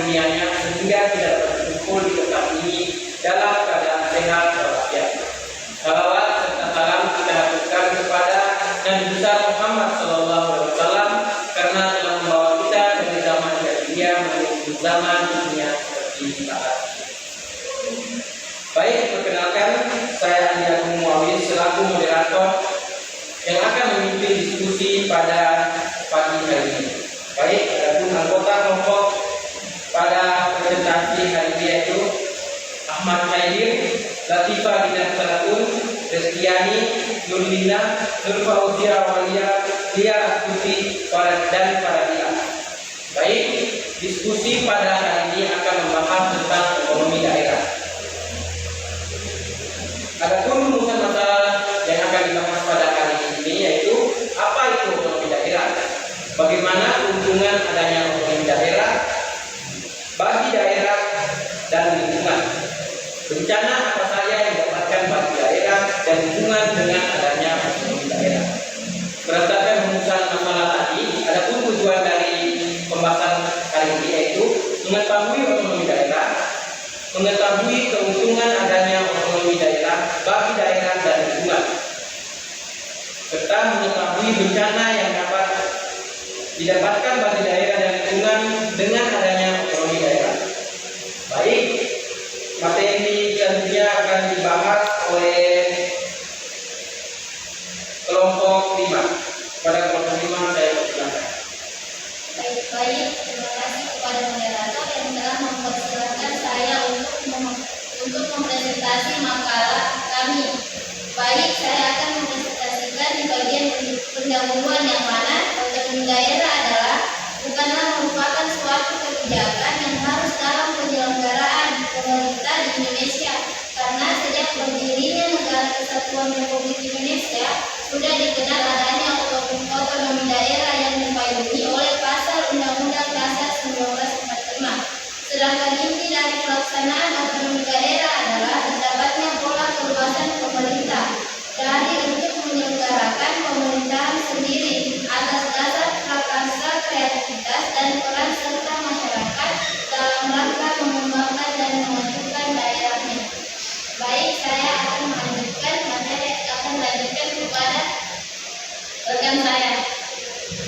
dunianya sehingga tidak berkumpul di tempat ini dalam keadaan sehat walafiat. Salawat serta salam kita haturkan kepada Nabi besar Muhammad SAW karena telah membawa kita dari zaman jahiliyah menuju zaman dunia seperti saat ini. Baik, perkenalkan, saya Andi Agung Muawiyah selaku moderator yang akan memimpin diskusi pada pagi hari ini. Baik, adapun anggota kelompok pada presentasi hari ini yaitu Ahmad Khairir, Latifah Binat Salatun, Destiani, Nurlina, Nurfauzia Walia, Lia Astuti, dan Faradia. Baik, diskusi pada hari ini akan membahas tentang ekonomi daerah. Adapun rumusan masalah yang akan dibahas pada hari ini yaitu apa itu ekonomi daerah, bagaimana keuntungan adanya ekonomi daerah bagi daerah dan lingkungan, bencana apa saja yang didapatkan bagi daerah dan lingkungan dengan adanya ekonomi daerah. Berdasarkan rumusan masalah tadi, adapun tujuan dari pembahasan kali ini yaitu mengetahui ekonomi daerah, mengetahui keuntungan adanya ekonomi daerah bagi daerah dan lingkungan, serta mengetahui bencana yang dapat didapatkan bagi daerah dan lingkungan dengan adanya ekonomi daerah. Baik, materi selanjutnya akan dibahas oleh kelompok 5. Pada kelompok 5 saya persilakan. Baik, terima kasih kepada moderator yang telah mempersilahkan saya untuk mempresentasi makalah kami. Baik, saya akan mempresentasikan di bagian pendahuluan yang mana otonomi daerah adalah bukanlah merupakan suatu kebijakan yang harus dalam penyelenggaraan pemerintah di Indonesia, karena sejak berdirinya Negara Kesatuan Republik Indonesia sudah dikenal adanya otonomi daerah yang dipayungi oleh pasal Undang-Undang Dasar 1945. Sedangkan inti dari pelaksanaan otonomi daerah adalah terdapatnya pola keluasan pemerintah dari untuk menyelenggarakan pemerintahan sendiri atas dasar prakarsa kreativitas dan peran serta masyarakat dalam rangka mengembangkan dan memajukan daerahnya. Baik, saya akan melanjutkan kepada rekan saya.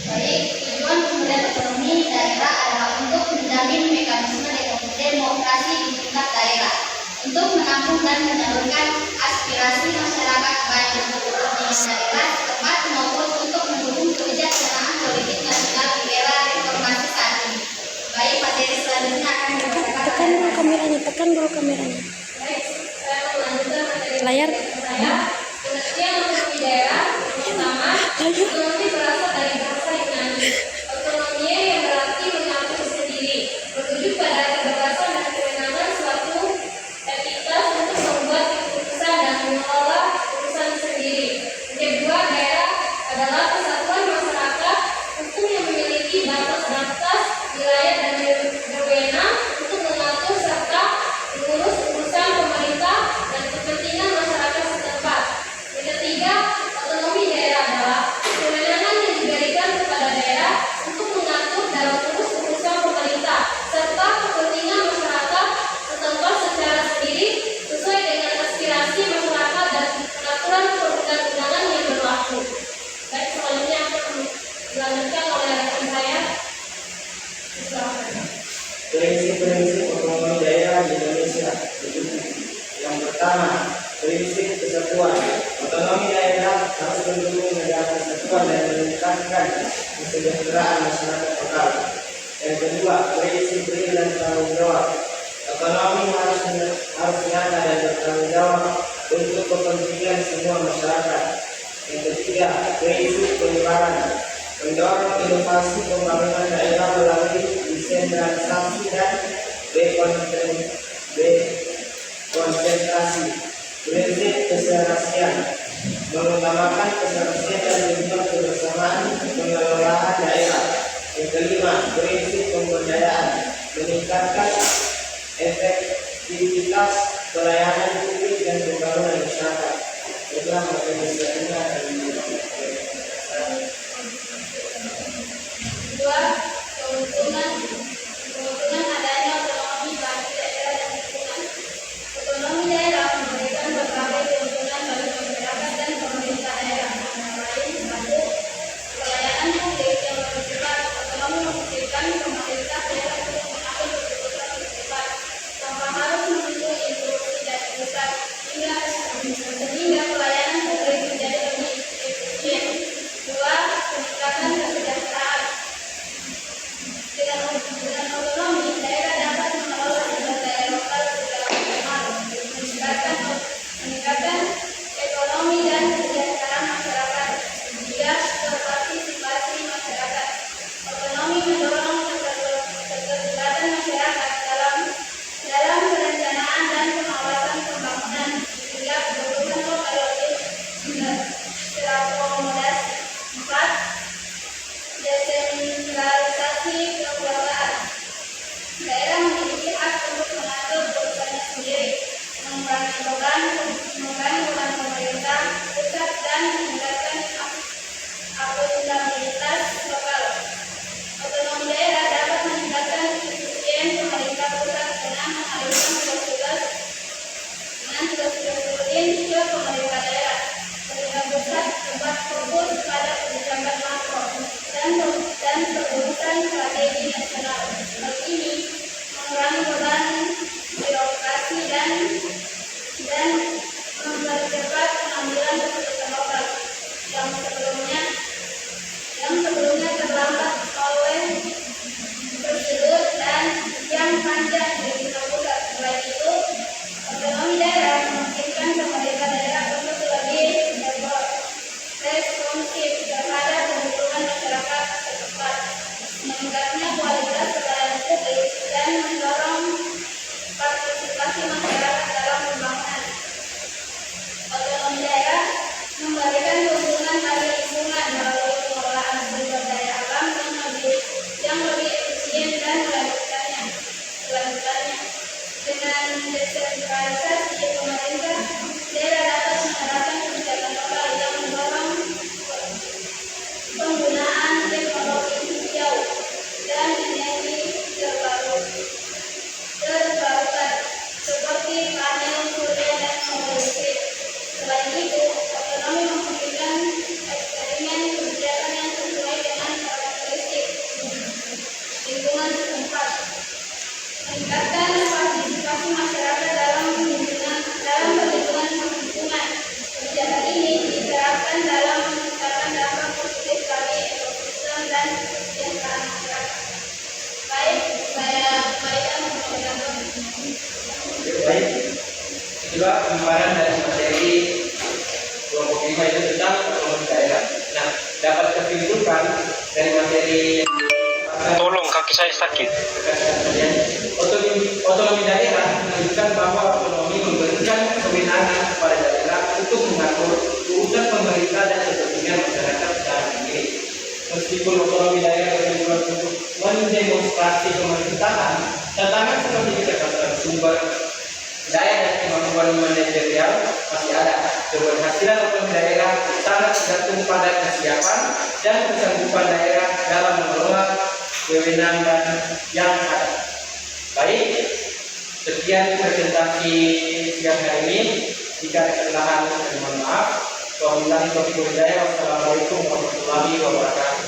Baik, tujuan pemberdayaan ekonomi daerah adalah untuk menjamin mekanisme demokrasi di tingkat daerah, untuk menampung dan menyalurkan aspirasi masyarakat baik untuk kepentingan daerah setempat maupun untuk mendukung kebijaksanaan politik nasional di era reformasi saat ini. Baik, materi selanjutnya akan dibacakan. Tekan dulu kameranya. Baik, saya melanjutkan materi Layar. saya. Pengertian otonomi daerah pertama, otonomi berasal dari bahasa Yunani. Otonomi yang berarti mengatur sendiri, bertujuan pada kebebasan dan kewenangan suatu entitas untuk membuat keputusan dan mengelola urusan sendiri. Kedua, daerah adalah kesatuan masyarakat hukum yang memiliki batas-batas wilayah dan berwenang untuk mengatur serta mengurus urusan pemerintah dan kepentingan masyarakat setempat. Yang ketiga, otonomi daerah adalah kewenangan yang diberikan kepada daerah untuk mengatur dan mengurus urusan pemerintah serta kepentingan masyarakat setempat secara sendiri sesuai dengan aspirasi masyarakat dan peraturan perundang-undangan yang berlaku. Baik, selanjutnya akan dilanjutkan oleh rekan saya. Prinsip-prinsip otonomi daerah di Indonesia. Yang pertama, prinsip kesatuan. Otonomi daerah harus mendukung negara kesatuan dan meningkatkan kesejahteraan masyarakat lokal. Yang kedua, prinsip real dan tanggung jawab. Otonomi harus nyata dan bertanggung jawab untuk kepentingan semua masyarakat. Yang ketiga, prinsip kelurahan. Mendorong inovasi pembangunan daerah melalui desentralisasi dan dekonsentrasi. Prinsip keserasian. Mengutamakan keserasian dan tujuan kebersamaan pengelolaan daerah. Yang kelima, prinsip pemberdayaan. Meningkatkan efektivitas pelayanan publik dan pembangunan masyarakat. Itulah materi selanjutnya akan Kedua, keuntungan adanya meningkatkan partisipasi masyarakat dalam perlindungan lingkungan. Kebijakan ini diterapkan dalam meningkatkan dampak positif bagi ekosistem dan kesejahteraan masyarakat. Baik, saya mengucapkan. Baik. Kedua, pemaparan dari materi kelompok 5 itu tentang otonomi daerah. Nah, dapat tersimpulkan dari materi Tolong, kaki saya sakit. Otonomi daerah menunjukkan bahwa otonomi memberikan kewenangan kepada daerah untuk mengatur urusan pemerintah dan kepentingan masyarakat secara mandiri. Meskipun otonomi daerah bertujuan untuk mendemonstrasi pemerintahan, tantangan seperti keterbatasan sumber daya dan kemampuan manajerial masih ada. Keberhasilan otonomi daerah sangat tergantung pada kesiapan dan kesanggupan daerah dalam mengelola kewenangan yang ada. Baik, sekian presentasi siang hari ini. Jika ada kesalahan, mohon maaf. Wassalamualaikum warahmatullahi wabarakatuh.